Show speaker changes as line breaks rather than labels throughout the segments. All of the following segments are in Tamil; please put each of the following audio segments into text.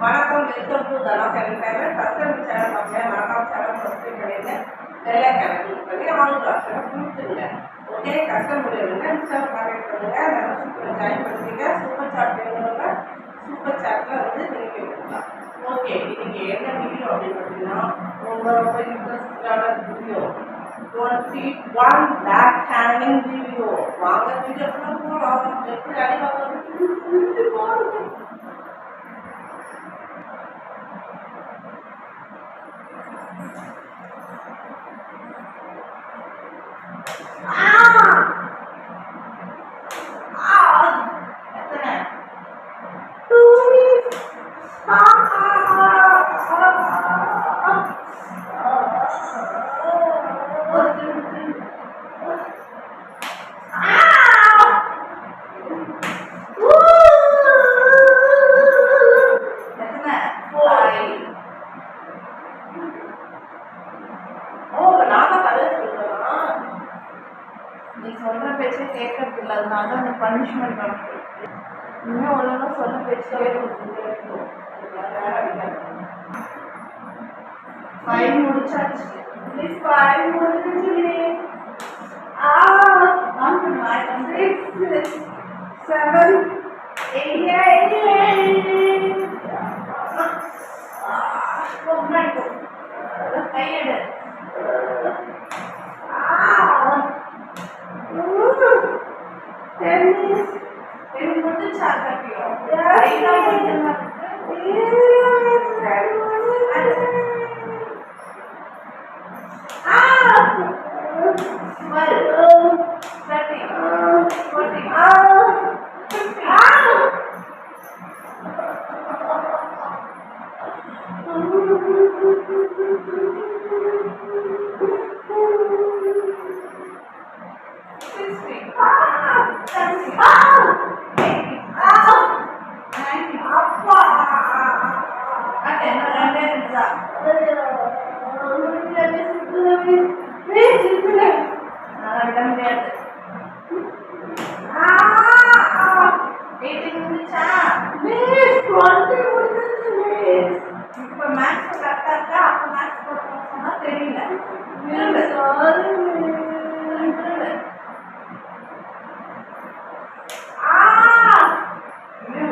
வணக்கம், welcome to Dhana channel channel. First time channel பார்த்தீங்கன்னா மறக்காம சேனல் சப்ஸ்கிரைப் பண்ணிடுங்க. பெல் ஐகானை கிளிக் பண்ணி ஆல் ஆப்ஷனை கொடுத்துருங்க. ஓகே, கஸ்டம் முடியல இன்ஸ்டால் கான்டாக்ட் பண்ணுங்க. மெம்பர்ஷிப்ல ஜாயின் பண்ணிக்கங்க. சூப்பர் சாட் வேணுங்க, சூப்பர் சாட்ல வந்து நீங்க கேட்கலாம். ஓகே, இன்னைக்கு என்ன வீடியோ அப்படின்னு பார்த்தீங்கன்னா ரொம்ப இன்ட்ரெஸ்டான வீடியோ. 21 பேக் ஹேண்டிங் வீடியோ. வாங்க வீடியோக்குள்ள போகலாம். எப்படி அடி வாங்க நீ சொல்ற பேச்சே கேட்கறது இல்லை, அதனால தான் அந்த பனிஷ்மெண்ட் நமக்கு. இன்னும் ஒன்றும் சொல்ல பேச்சு ஃபைன் முடிச்சாச்சு. ப்ளீஸ் ஃபைன் முடிஞ்சிச்சு. 6 7 8 கையெடு. இப்ப மேக்ஸ் கரெக்டா இருக்கா? அப்ப மேக்ஸ் போட்டோம்னா தெரியல.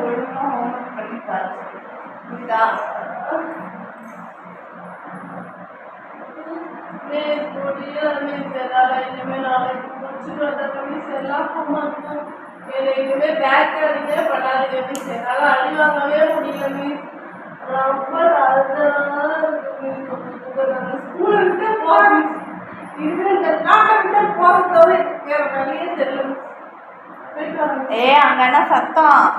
ஒழுங்கா ஹோம்ஒர்க் பண்ணி பாரு. புரியுதா? இனிமே நாளைக்கு இனிமே பேக் அடிக்கவே பண்ணாதீங்க மிஸ். என்னால அடி வாங்கவே முடியல மிஸ். ரொம்ப ஸ்கூலை விட்டு போறேன் மிஸ். இனிமே இந்த நாட்டை விட்டு போறதோட வேற வழியே தெரியல மிஸ்.
அங்க என்ன சத்தம்?